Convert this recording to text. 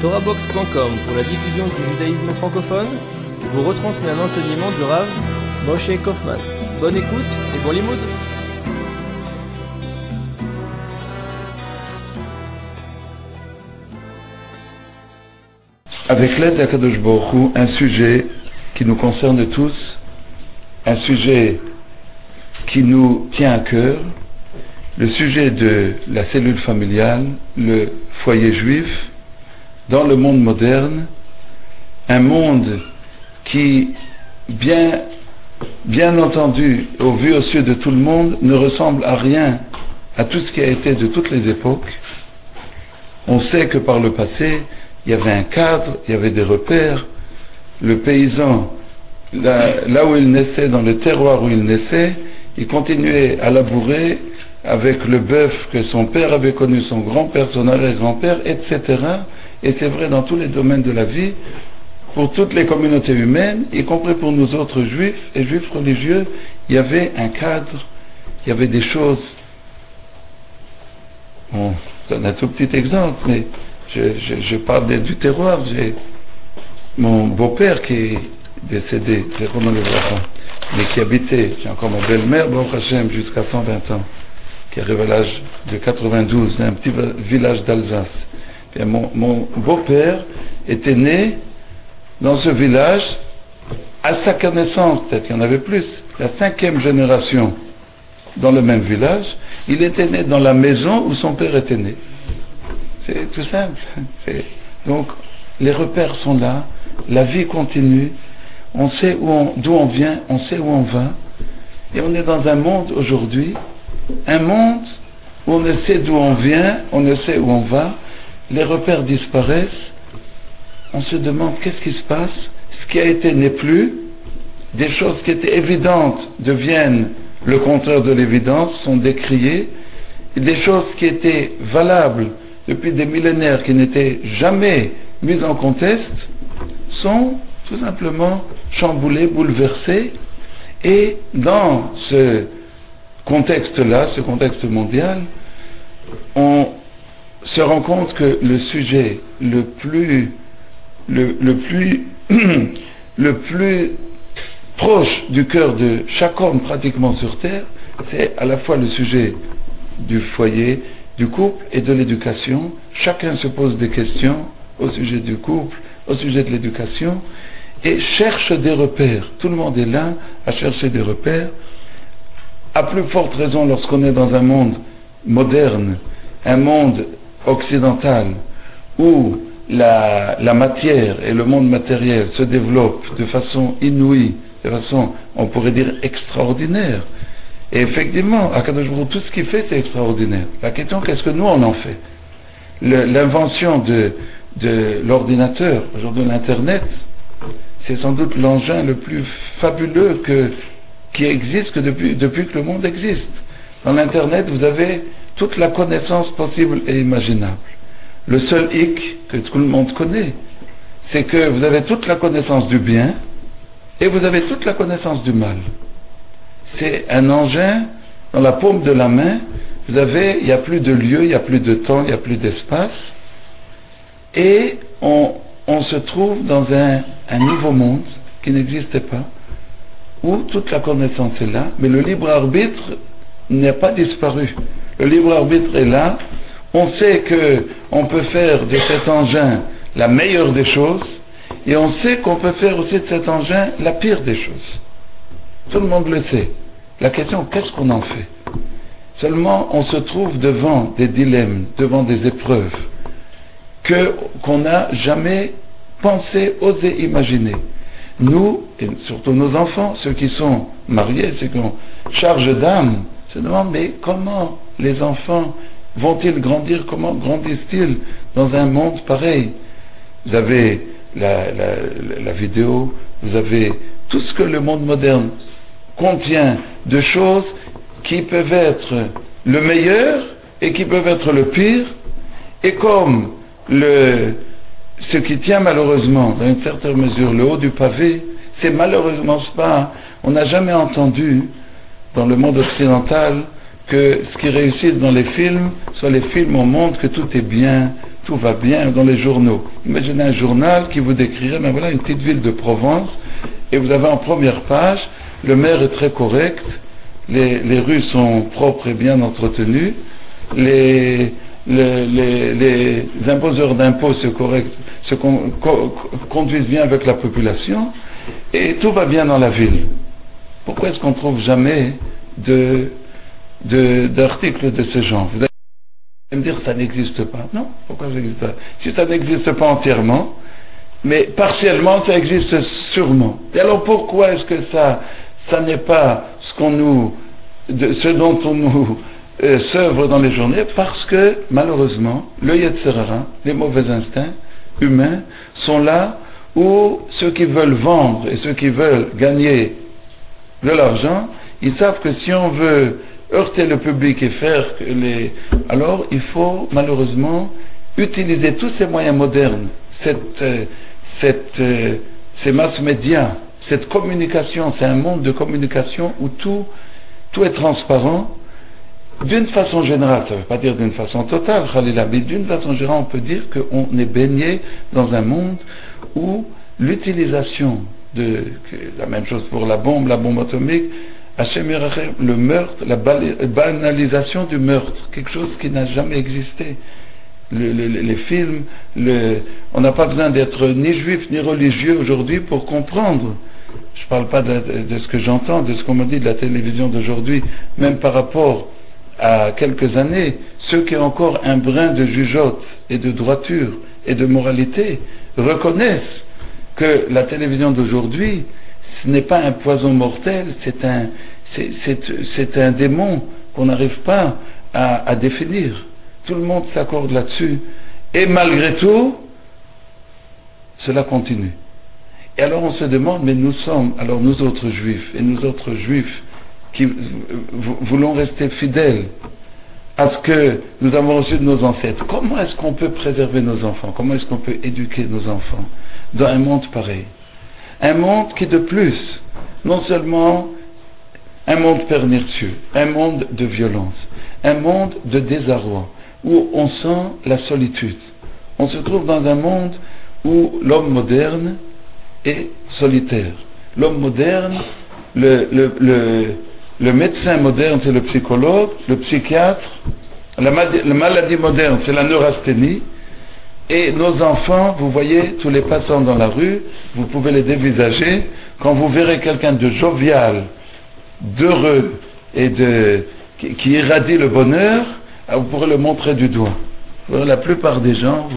TorahBox.com pour la diffusion du judaïsme francophone vous retransmet un enseignement du Rav Moshe Kaufman. Bonne écoute et bon limoud. Avec l'aide d'Akadosh Baruch Hu, un sujet qui nous concerne tous, un sujet qui nous tient à cœur, le sujet de la cellule familiale, le foyer juif, dans le monde moderne, un monde qui, bien entendu, au vu au su de tout le monde, ne ressemble à rien à tout ce qui a été de toutes les époques. On sait que par le passé, il y avait un cadre, il y avait des repères. Le paysan, là où il naissait, dans le terroir où il naissait, il continuait à labourer avec le bœuf que son père avait connu, son grand-père, son arrière-grand-père, etc. Et c'est vrai dans tous les domaines de la vie, pour toutes les communautés humaines, y compris pour nous autres juifs et juifs religieux, il y avait un cadre, il y avait des choses. Bon, c'est un tout petit exemple, mais je parle du terroir. J'ai mon beau-père qui est décédé, mais qui habitait, j'ai encore ma belle-mère, Baruch Hashem, jusqu'à 120 ans, qui arrive à l'âge de 92, un petit village d'Alsace. Et mon beau-père était né dans ce village, à sa connaissance, peut-être qu'il y en avait plus, la 5e génération dans le même village. Il était né dans la maison où son père était né. C'est tout simple. Donc, les repères sont là, la vie continue, on sait d'où on vient, on sait où on va, et on est dans un monde aujourd'hui, un monde où on ne sait d'où on vient, on ne sait où on va, les repères disparaissent, on se demande qu'est-ce qui se passe, ce qui a été n'est plus, des choses qui étaient évidentes deviennent le contraire de l'évidence, sont décriées, et des choses qui étaient valables depuis des millénaires, qui n'étaient jamais mises en conteste, sont tout simplement chamboulées, bouleversées, et dans ce contexte-là, ce contexte mondial, on se rend compte que le sujet le plus proche du cœur de chaque homme pratiquement sur terre, c'est à la fois le sujet du foyer, du couple et de l'éducation. Chacun se pose des questions au sujet du couple, au sujet de l'éducation, et cherche des repères. Tout le monde est là à chercher des repères. À plus forte raison lorsqu'on est dans un monde moderne, un monde occidental, où la matière et le monde matériel se développent de façon inouïe, de façon, on pourrait dire, extraordinaire. Et effectivement, Akadosh Baruch Hu, tout ce qu'il fait, c'est extraordinaire. La question, qu'est-ce que nous, on en fait? L'invention de l'ordinateur, aujourd'hui l'Internet, c'est sans doute l'engin le plus fabuleux qui existe depuis que le monde existe. Dans l'Internet, vous avez toute la connaissance possible et imaginable. Le seul hic que tout le monde connaît, c'est que vous avez toute la connaissance du bien et vous avez toute la connaissance du mal. C'est un engin dans la paume de la main. Il n'y a plus de lieu, il n'y a plus de temps, il n'y a plus d'espace. Et on se trouve dans un nouveau monde qui n'existait pas, où toute la connaissance est là, mais le libre arbitre n'a pas disparu. Le libre arbitre est là. On sait qu'on peut faire de cet engin la meilleure des choses, et on sait qu'on peut faire aussi de cet engin la pire des choses. Tout le monde le sait. La question, qu'est-ce qu'on en fait? Seulement, on se trouve devant des dilemmes, devant des épreuves qu'on n'a jamais pensé, osé imaginer. Nous, et surtout nos enfants, ceux qui sont mariés, ceux qui ont charge d'âme, se demandent, mais comment les enfants vont-ils grandir? Comment grandissent-ils dans un monde pareil? Vous avez la vidéo, vous avez tout ce que le monde moderne contient de choses qui peuvent être le meilleur et qui peuvent être le pire, et comme ce qui tient malheureusement, dans une certaine mesure, le haut du pavé, c'est malheureusement pas, on n'a jamais entendu dans le monde occidental que ce qui réussit dans les films, soit les films où on montre que tout est bien, tout va bien dans les journaux. Imaginez un journal qui vous décrirait, ben voilà, une petite ville de Provence, et vous avez en première page, le maire est très correct, les rues sont propres et bien entretenues, les imposeurs d'impôts se conduisent bien avec la population, et tout va bien dans la ville. Pourquoi est-ce qu'on ne trouve jamais d'articles de ce genre? Vous allez me dire que ça n'existe pas. Non, pourquoi ça n'existe pas? Si ça n'existe pas entièrement, mais partiellement, ça existe sûrement. Et alors pourquoi est-ce que ça n'est pas ce dont on nous s'œuvre dans les journées? Parce que malheureusement, le Yetzer Hara, les mauvais instincts humains, sont là où ceux qui veulent vendre et ceux qui veulent gagner de l'argent, ils savent que si on veut heurter le public et faire que alors il faut malheureusement utiliser tous ces moyens modernes, ces masses médias, cette communication. C'est un monde de communication où tout est transparent. D'une façon générale, ça ne veut pas dire d'une façon totale, Khalila, mais d'une façon générale, on peut dire qu'on est baigné dans un monde où l'utilisation la même chose pour la bombe atomique, le meurtre, la banalisation du meurtre, quelque chose qui n'a jamais existé. Les films, on n'a pas besoin d'être ni juif ni religieux aujourd'hui pour comprendre. Je ne parle pas de ce que j'entends, de ce qu'on me dit de la télévision d'aujourd'hui, même par rapport à quelques années, ceux qui ont encore un brin de jugeote et de droiture et de moralité reconnaissent que la télévision d'aujourd'hui, ce n'est pas un poison mortel, c'est un démon qu'on n'arrive pas à définir. Tout le monde s'accorde là-dessus. Et malgré tout, cela continue. Et alors on se demande, mais nous autres juifs, et nous autres juifs qui voulons rester fidèles à ce que nous avons reçu de nos ancêtres, comment est-ce qu'on peut préserver nos enfants? Comment est-ce qu'on peut éduquer nos enfants dans un monde pareil? Un monde qui de plus, non seulement un monde pernicieux, un monde de violence, un monde de désarroi, où on sent la solitude. On se trouve dans un monde où l'homme moderne est solitaire. L'homme moderne, le médecin moderne, c'est le psychologue, le psychiatre, la maladie moderne, c'est la neurasthénie, et nos enfants, vous voyez, tous les passants dans la rue, vous pouvez les dévisager, quand vous verrez quelqu'un de jovial, d'heureux et qui irradie le bonheur, vous pourrez le montrer du doigt. La plupart des gens